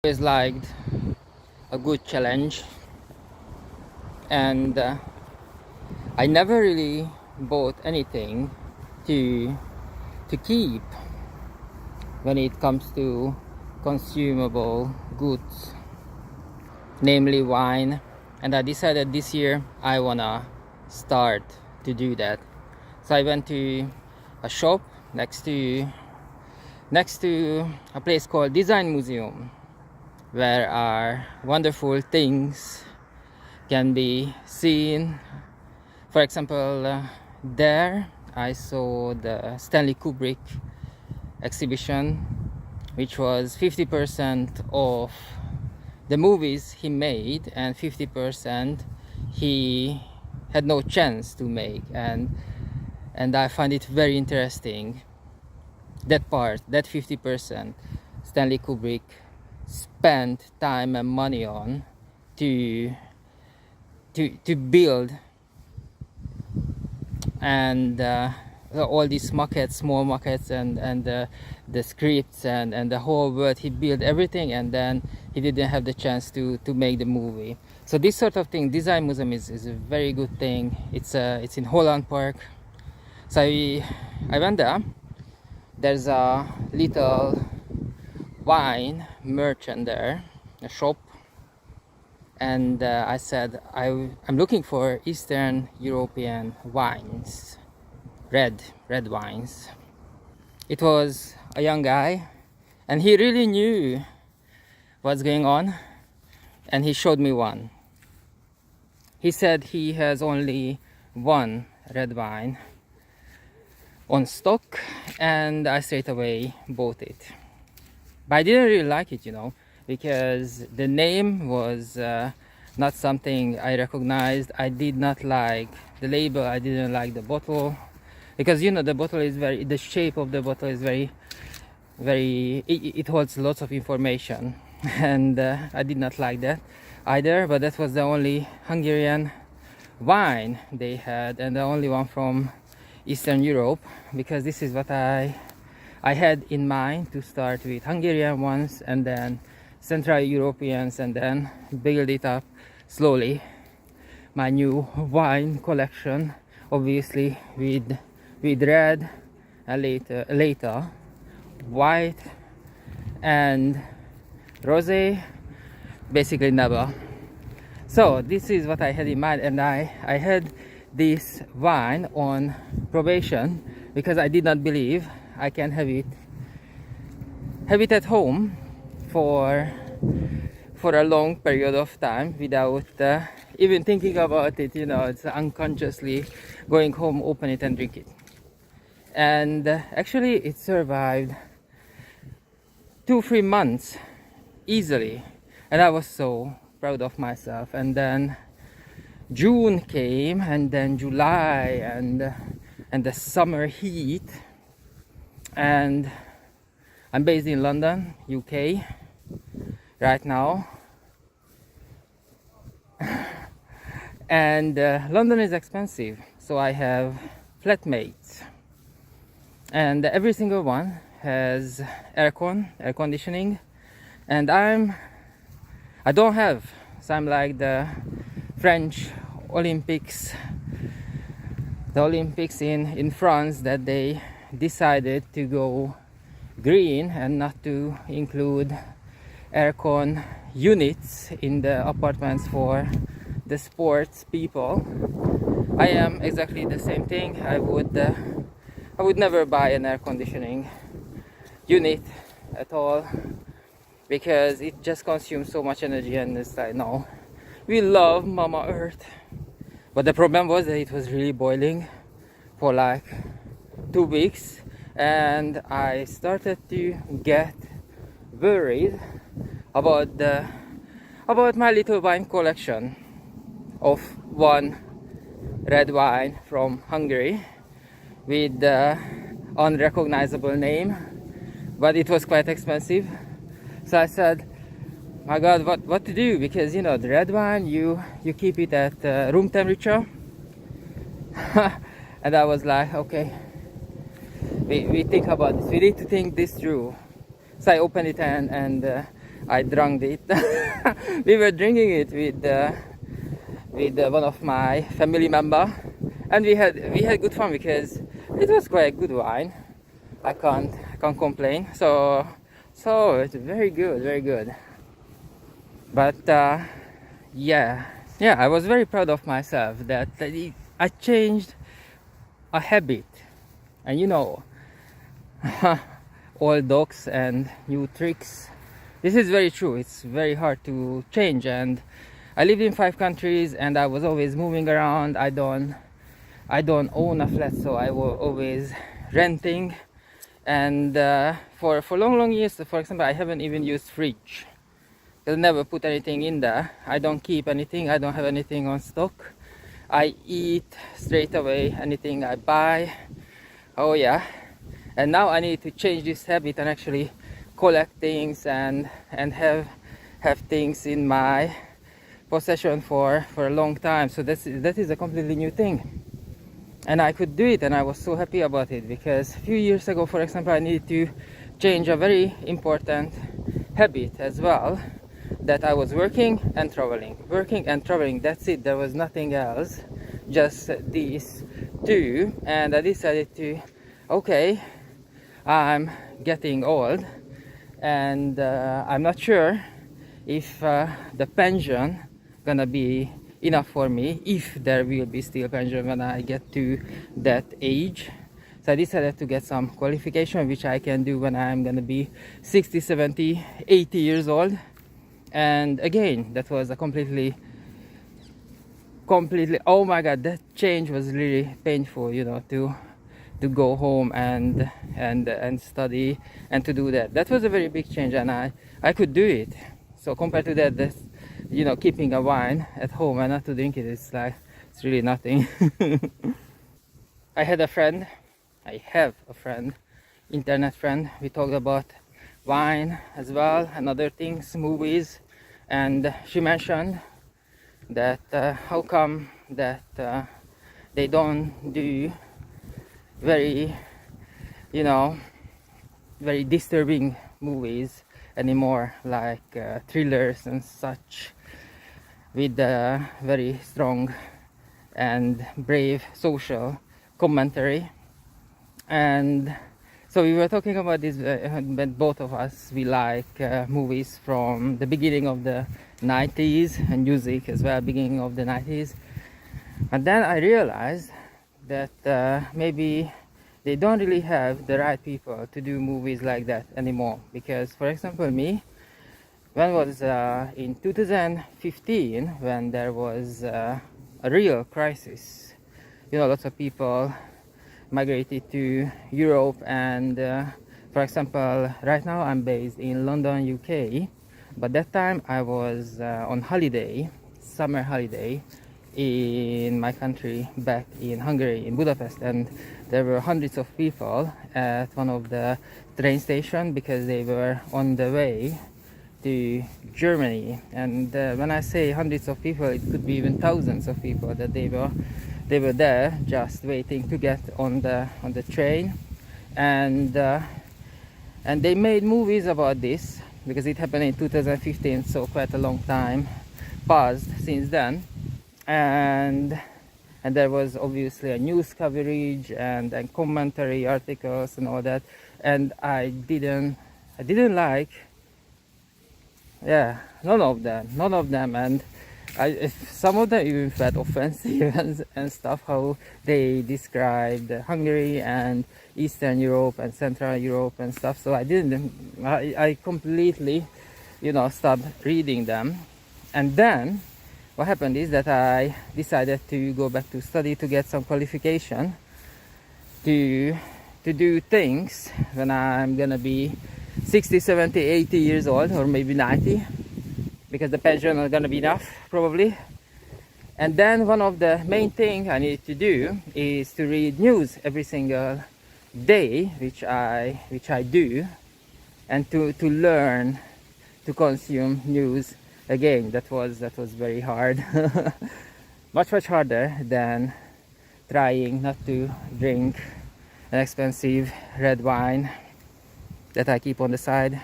Always liked a good challenge, and I never really bought anything to keep when it comes to consumable goods, namely wine. And I decided this year I wanna start to do that. So I went to a shop next to a place called Design Museum, where our wonderful things can be seen. For example, there I saw the Stanley Kubrick exhibition, which was 50% of the movies he made and 50% he had no chance to make, and I find it very interesting, that part, that 50% Stanley Kubrick spent time and money on to build, and all these maquettes, small maquettes, and the scripts and the whole world. He built everything, and then he didn't have the chance to make the movie. So this sort of thing, Design Museum is a very good thing. It's in Holland Park. So I went there. There's a little wine merchant there, a shop, and I said I'm looking for Eastern European wines, red wines. It was a young guy, and he really knew what's going on, and he showed me one. He said he has only one red wine on stock, and I straight away bought it. But I didn't really like it, because the name was not something I recognized. I did not like the label. I didn't like the bottle, because the bottle is the shape of the bottle is very it holds lots of information, and I did not like that either. But that was the only Hungarian wine they had, and the only one from Eastern Europe, because this is what I had in mind, to start with Hungarian ones and then Central Europeans, and then build it up slowly. My new wine collection, obviously with red, and later white and rosé, basically never. So this is what I had in mind, and I had this wine on probation because I did not believe I can have it at home for a long period of time without even thinking about it. It's unconsciously going home, open it and drink it. And actually it survived 2-3 months easily, and I was so proud of myself. And then June came, and then July, and the summer heat, and I'm based in London, UK right now, and London is expensive, so I have flatmates, and every single one has air conditioning, and I don't have. So I'm like the French Olympics, the Olympics in France, that they decided to go green and not to include aircon units in the apartments for the sports people. I am exactly the same thing. I would never buy an air conditioning unit at all, because it just consumes so much energy, and it's like, no, we love Mama Earth. But the problem was that it was really boiling for like 2 weeks, and I started to get worried about my little wine collection of one red wine from Hungary with the unrecognizable name, but it was quite expensive. So I said, my God, what to do? Because the red wine, you keep it at room temperature. And I was like, okay, we think about this. We need to think this through. So I opened it, and I drank it. We were drinking it with one of my family member, and we had good fun because it was quite good wine. I can't complain. So it's very good, very good. But yeah, yeah, I was very proud of myself that I changed a habit, and old dogs and new tricks. This is very true. It's very hard to change, and I lived in 5 countries, and I was always moving around. I don't own a flat, so I was always renting, and for long years, for example, I haven't even used fridge. I never put anything in there. I don't keep anything. I don't have anything on stock. I eat straight away anything I buy. Oh yeah. And now I need to change this habit and actually collect things and have things in my possession for a long time. So that is a completely new thing. And I could do it, and I was so happy about it, because a few years ago, for example, I needed to change a very important habit as well, that I was working and traveling. That's it. There was nothing else, just these two. And I decided to, okay, I'm getting old, and I'm not sure if the pension gonna be enough for me, if there will be still pension when I get to that age. So I decided to get some qualification which I can do when I'm gonna be 60, 70, 80 years old. And again, that was a completely, oh my god, that change was really painful, to go home and study and to do that. That was a very big change, and I could do it. So compared to that's keeping a wine at home and not to drink it, it's really nothing. I have a friend, internet friend. We talked about wine as well and other things, movies, and she mentioned that how come that they don't do very very disturbing movies anymore, like thrillers and such, with very strong and brave social commentary. And so we were talking about this, but both of us, we like movies from the beginning of the 90s, and music as well, beginning of the 90s. And then I realized that maybe they don't really have the right people to do movies like that anymore. Because, for example, me, when was in 2015, when there was a real crisis, lots of people migrated to Europe, and for example, right now I'm based in London, UK, but that time I was on holiday, summer holiday, in my country, back in Hungary, in Budapest, and there were hundreds of people at one of the train stations because they were on the way to Germany. And when I say hundreds of people, it could be even thousands of people that they were there just waiting to get on the train. And they made movies about this because it happened in 2015, so quite a long time passed since then. And there was obviously a news coverage and commentary articles and all that, and I didn't like, none of them. And some of them even felt offensive and stuff, how they described Hungary and Eastern Europe and Central Europe and stuff. So I completely stopped reading them. And then what happened is that I decided to go back to study, to get some qualification, to do things when I'm gonna be 60, 70, 80 years old, or maybe 90, because the pension is gonna be enough probably. And then one of the main things I need to do is to read news every single day, which I do, and to learn to consume news. Again, that was very hard. much harder than trying not to drink an expensive red wine that I keep on the side.